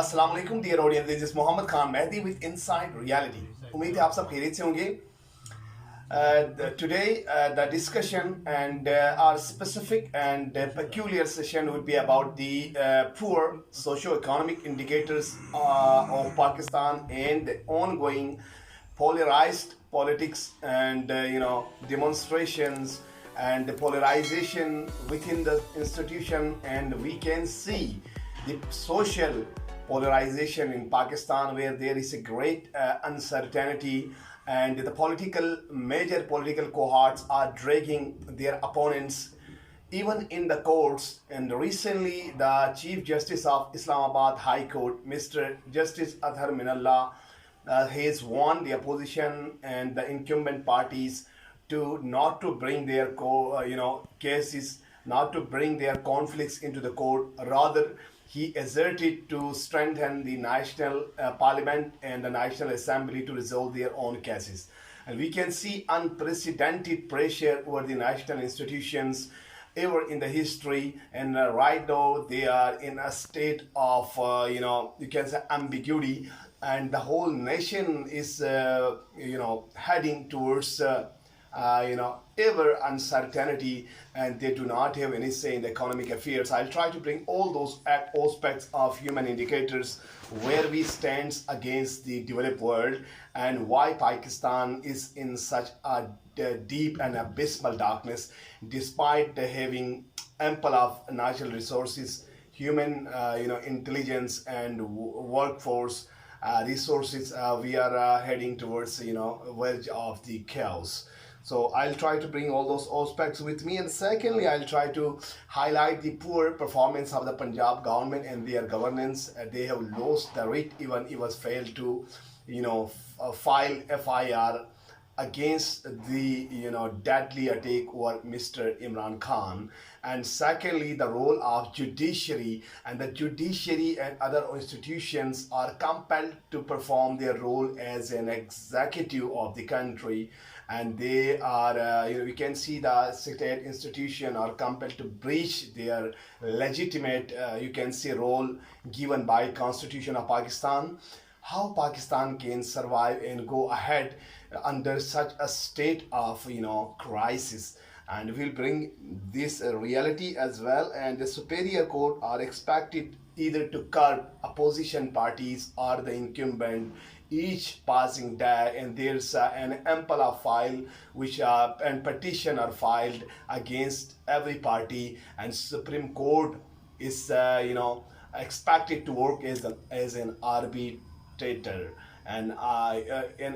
अस्सलाम वालेकुम dear audience, this is Mohammad Khan Mehdi with Inside Reality. उम्मीद है आप सब खैरियत से होंगे। Today the discussion and our specific and peculiar session would be about the poor socio-economic indicators of Pakistan and the ongoing polarized politics and demonstrations and the polarization within the institution, and we can see the social polarization in Pakistan, where there is a great uncertainty, and the major political cohorts are dragging their opponents even in the courts. And recently, the Chief Justice of Islamabad High Court, Mr. Justice Adhar Minallah, has warned the opposition and the incumbent parties to not to bring their cases, not to bring their conflicts into the court. Rather, he exerted to strengthen the national parliament and the National Assembly to resolve their own cases. And we can see unprecedented pressure over the national institutions ever in the history. And right now they are in a state of, you can say ambiguity. And the whole nation is, heading towards ever uncertainty, and they do not have any say in the economic affairs. I'll try to bring all those aspects of human indicators, where we stand against the developed world, and why Pakistan is in such a deep and abysmal darkness, despite having ample of natural resources, human intelligence and workforce resources. We are heading towards verge of the chaos. So I'll try to bring all those aspects with me, and secondly, I'll try to highlight the poor performance of the Punjab government and their governance. They have lost the writ, even it was failed to, file FIR against the deadly attack over Mr. Imran Khan. And secondly, the role of judiciary, and the judiciary and other institutions are compelled to perform their role as an executive of the country, and they are we can see the state institution are compelled to breach their legitimate you can say role given by Constitution of Pakistan. How Pakistan can survive and go ahead under such a state of crisis? And we'll bring this reality as well. And the superior court are expected either to curb opposition parties or the incumbent each passing day, and there's an ample of file which and petition are filed against every party, and Supreme Court is expected to work as an arbitrator. And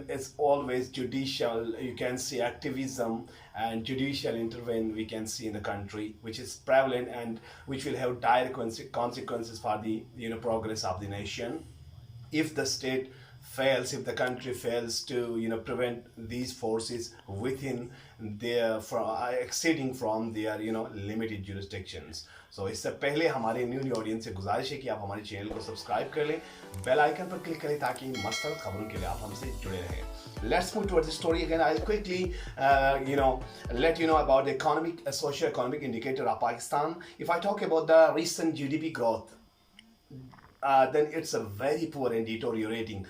it's always judicial, you can see activism and judicial intervention we can see in the country, which is prevalent and which will have direct consequences for the progress of the nation. If the state fails, if the country fails to prevent these forces within their exceeding from their limited jurisdictions. So इससे पहले हमारे new audience से गुजारिश है कि आप हमारे channel को सब्सक्राइब कर लें, बेल आइकन पर क्लिक करें ताकि मस्त खबरों के लिए आप हमसे जुड़े रहें. Let's move towards the story again. I'll quickly let you know about the socio-economic indicator of Pakistan. If I talk about the recent GDP growth, then it's a very poor and deteriorating.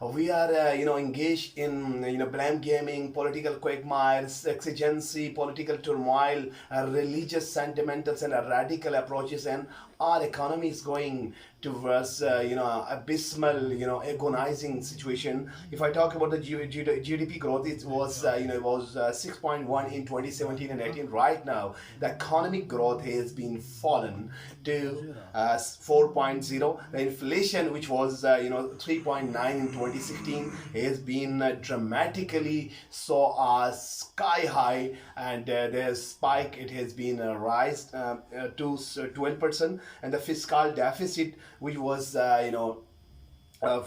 We are engaged in blame gaming, political quagmires, exigency, political turmoil, religious sentiments and radical approaches, and our economy is going towards abysmal agonizing situation. If I talk about the GDP growth, it was 6.1 in 2017 and 18. Right now the economic growth has been fallen to 4.0. The inflation, which was 3.9 in 2016, has been dramatically sky high, and the spike, it has been rise to 12%. And the fiscal deficit, which was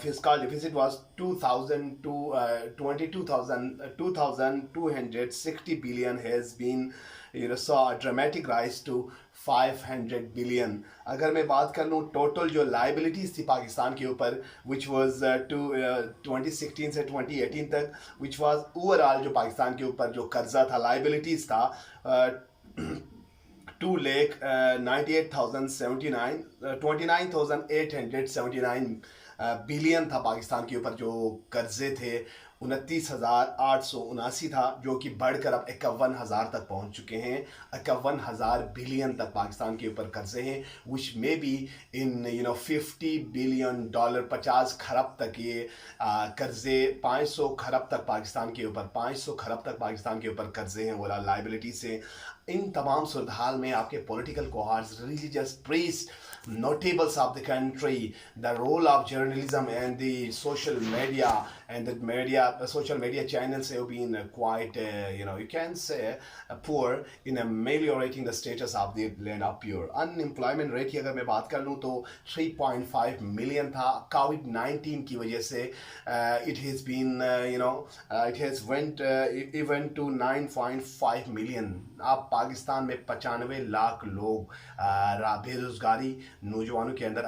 fiscal deficit was 2,260 billion, has been saw a dramatic rise to 500 billion. अगर मैं बात कर लूँ total जो liabilities थी पाकिस्तान के ऊपर, which was 2016 से 2018 तक, which was overall जो पाकिस्तान के ऊपर जो कर्जा था, लाइबिलिटीज था 2,98,079 29,879 बिलियन था पाकिस्तान के ऊपर जो कर्जे थे। 29,879 था, जो कि बढ़कर अब 51,000 तक पहुंच चुके हैं। 51,000 बिलियन तक पाकिस्तान के ऊपर कर्जे हैं, विच मे बी इन $50 बिलियन, 50 खरब तक ये कर्जे, 500 खरब तक पाकिस्तान के ऊपर, 500 खरब तक पाकिस्तान के ऊपर कर्जे हैं वाला लाइबिलिटी से। इन तमाम सूरत हाल में आपके political cohorts, religious priest, notables of the country, the role of journalism and the social media social media channels have been quite, you can say, poor in ameliorating the status of the land of pure. Unemployment rate की अगर मैं बात कर लूँ तो 3.5 million था। COVID-19 की वजह से it has been, it has went even to 9.5 million। अब पाकिस्तान में 95 लाख लोग बेरोजगारी, नौजवानों के अंदर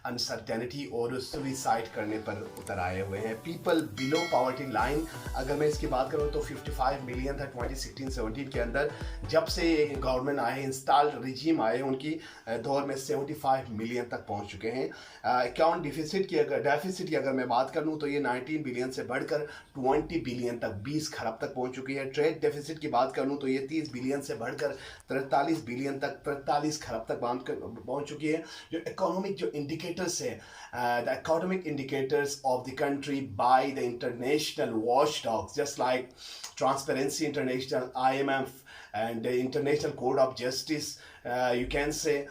अनसर्टेनिटी और सुसाइड करने पर उतर आए हुए हैं। पीपल बिलो पॉवर्टी लाइन, अगर मैं इसकी बात करूँ तो 55 मिलियन था 2016-17 के अंदर। जब से गवर्नमेंट आए, इंस्टॉल्ड रिजीम आए, उनकी दौर में 75 मिलियन तक पहुंच चुके हैं। अकाउंट डेफिसिट की अगर मैं बात कर लूँ तो ये 19 बिलियन से बढ़कर 20 बिलियन तक, 20 खरब तक पहुंच चुकी है। ट्रेड डेफिसिट की बात कर लूँ तो ये 30 बिलियन से बढ़कर 43 बिलियन तक, 43 खरब तक पहुंच चुकी है। जो इकोनॉमिक जो इंडिकेटर्स है, the economic indicators of the country by the international watchdogs, just like transparency international, IMF and the International Court of Justice, you can say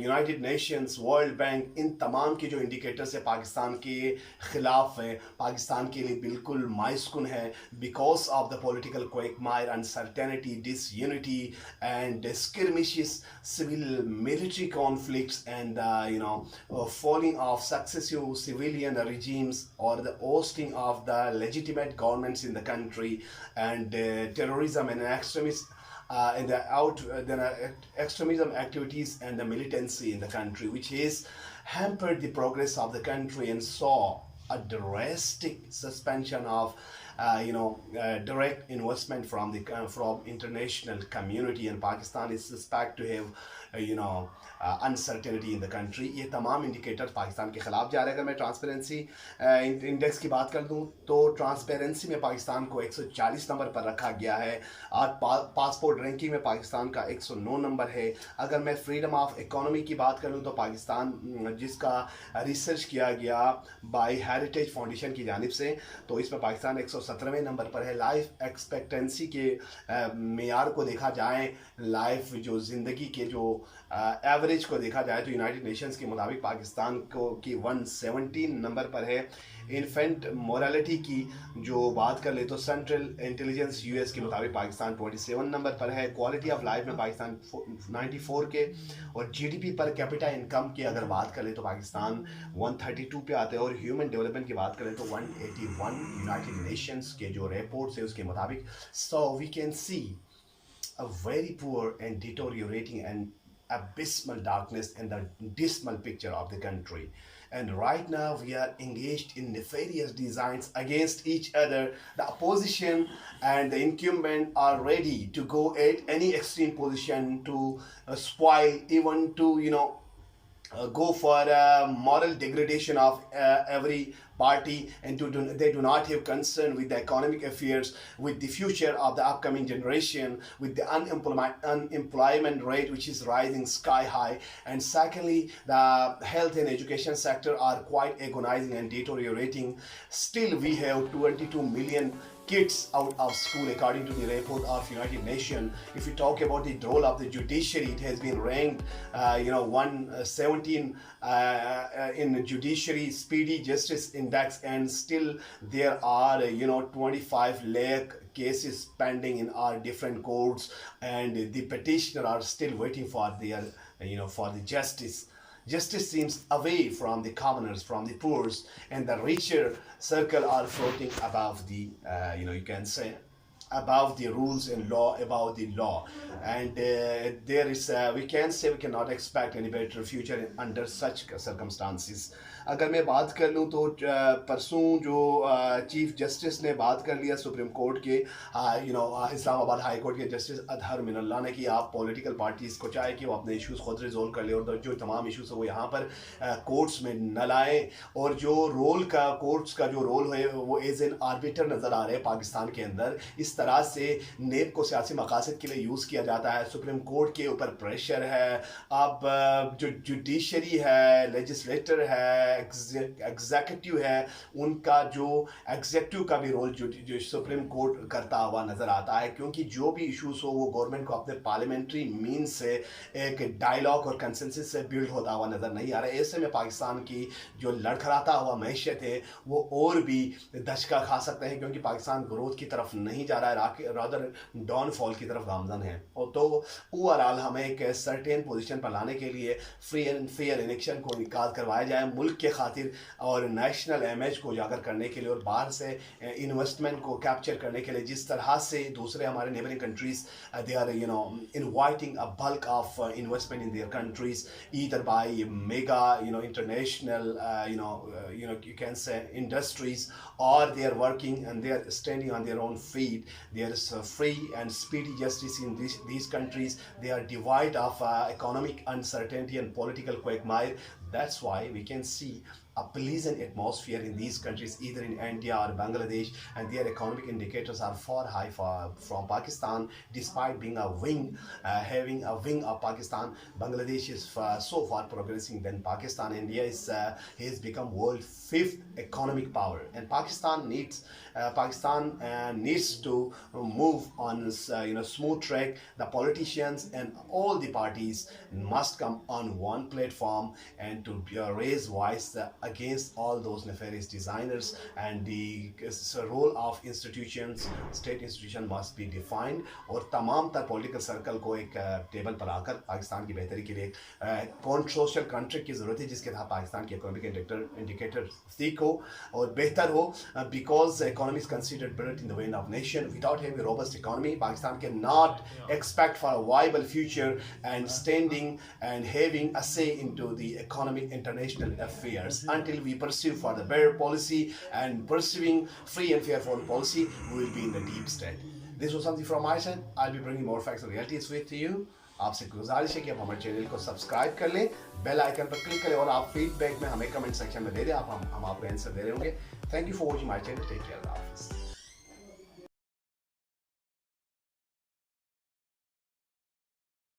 United Nations, World Bank, इन तमाम के जो इंडिकेटर्स है पाकिस्तान के ख़िलाफ़ है, पाकिस्तान के लिए बिल्कुल मायूसकुन है, because of the political quagmire, uncertainty, disunity and skirmishes, civil military conflicts, and falling of successive civilian regimes or the ousting of the legitimate governments in the country, and terrorism and extremism activities and the militancy in the country, which has hampered the progress of the country and saw a drastic suspension of direct investment from international community, and Pakistan is suspected to have uncertainty in the country. ये तमाम indicator Pakistan के ख़िलाफ़ जा रहे हैं। अगर मैं transparency index की बात कर दूं तो ट्रांसपेरेंसी में पाकिस्तान को 140 नंबर पर रखा गया है। आज पासपोर्ट रैंकिंग में पाकिस्तान का 109 नंबर है। अगर मैं फ्रीडम ऑफ इकोनॉमी की बात करूं तो पाकिस्तान, जिसका रिसर्च किया गया बाय हेरिटेज फाउंडेशन की जानिब से, तो इसमें पाकिस्तान 117वें नंबर पर है। लाइफ एक्सपेक्टेंसी के मेयार को देखा जाए, लाइफ जो ज़िंदगी के जो एवरेज को देखा जाए तो यूनाइटेड नेशंस के मुताबिक पाकिस्तान को की 117 नंबर पर है। इन्फेंट मोरालिटी की जो बात कर ले तो सेंट्रल इंटेलिजेंस US के मुताबिक पाकिस्तान 27 नंबर पर है। क्वालिटी ऑफ लाइफ में पाकिस्तान 94 के, और GDP पर कैपिटा इनकम की अगर बात कर ले तो पाकिस्तान 132 पे आते हैं, और ह्यूमन डेवलपमेंट की बात करें तो 181 यूनाइटेड नेशंस के जो रिपोर्ट्स है उसके मुताबिक। So we can see a very poor and deteriorating and abysmal darkness and the dismal picture of the country. And right now we are engaged in nefarious designs against each other. The opposition and the incumbent are ready to go at any extreme position to spoil, even to go for moral degradation of every party, and they do not have concern with the economic affairs, with the future of the upcoming generation, with the unemployment rate which is rising sky high, and secondly the health and education sector are quite agonizing and deteriorating. Still we have 22 million kids out of school according to the report of United Nations. If we talk about the role of the judiciary, it has been ranked 117 in judiciary speedy justice index, and still there are 25 lakh cases pending in our different courts, and the petitioner are still waiting for their for the justice. Justice seems away from the commoners, from the poor, and the richer circle are floating above the, you can say, above the rules and law, above the law, and there is we can say we cannot expect any better future under such circumstances. अगर मैं बात कर लूँ तो परसों जो chief justice ने बात कर लिया सुप्रीम कोर्ट के इस्लामाबाद हाई कोर्ट के जस्टिस अदहर मिनल्ला ने कि आप पॉलिटिकल पार्टीज़ को चाहे कि वो अपने इश्यूज़ खुद रिजोल्व कर ले और जो तमाम इश्यूज़ वो यहाँ पर कोर्ट्स में न लाएँ, और जो रोल का कोर्ट्स का जो रोल है वो एज एन आर्बिटर नज़र आ रहे हैं पाकिस्तान के अंदर। इस तरह से नेब को सियासी मकासद के लिए यूज़ किया जाता है, सुप्रीम कोर्ट के ऊपर प्रेशर है, अब जो जुडिशरी है, लेजिस्लेटर है, एग्जीक्यूटिव है, उनका जो एग्जीक्यूटिव का भी रोल जो सुप्रीम कोर्ट करता हुआ नज़र आता है, क्योंकि जो भी इश्यूज हो वो गवर्नमेंट को अपने पार्लियामेंट्री मीन्स से एक डायलॉग और कंसेंसस से बिल्ड होता हुआ नज़र नहीं आ रहा है। ऐसे में पाकिस्तान की जो लड़खड़ाता हुआ मैशियत है वो और भी धचका खा सकते हैं, क्योंकि पाकिस्तान ग्रोथ की तरफ नहीं जा रहा है, रादर डाउनफॉल की तरफ गामजन है। और तो ओवरऑल हमें एक सर्टेन पोजीशन पर लाने के लिए फ्री एंड फेयर इलेक्शन को निकाल करवाया जाए मुल्क के खातिर, और नेशनल इमेज को उजागर करने के लिए और बाहर से इन्वेस्टमेंट को कैप्चर करने के लिए, जिस तरह से दूसरे हमारे neighbouring countries they are inviting a bulk of investment in their countries either by mega international you can say industries, or they are working and they are standing on their own feet. There is free and speedy justice in these countries. They are devoid of economic uncertainty and political quagmire. That's why we can see a pleasant atmosphere in these countries, either in India or Bangladesh, and their economic indicators are far high from Pakistan, despite being having a wing of Pakistan. Bangladesh is so far progressing than Pakistan. India has become world 5th economic power, and Pakistan needs to move on smooth track. The politicians and all the parties must come on one platform and to raise voice against all those nefarious designers, and the role of institutions, state institution must be defined, और तमाम तर political circle को एक table पर आकर पाकिस्तान की बेहतरी के लिए सोशल कॉन्ट्रैक्ट की ज़रूरत है, जिसके तहत पाकिस्तान की इकोनॉमिक इंडिकेटर ठीक हो और बेहतर हो, because economy is considered built in the vein of nation. Without having a robust economy, Pakistan cannot expect for a viable future and standing and having a say into the economic international affairs. Until we pursue for the better policy and pursuing free and fair foreign policy, we will be in the deep state. This was something from my side. I'll be bringing more facts and realities with you. आपसे गुजारिश है कि आप हमारे channel को subscribe कर लें, bell icon पर क्लिक करें, और आप फीडबैक में हमें कमेंट सेक्शन में दे दें, हम आपको आंसर दे रहे होंगे। Thank you for watching my channel. Take care.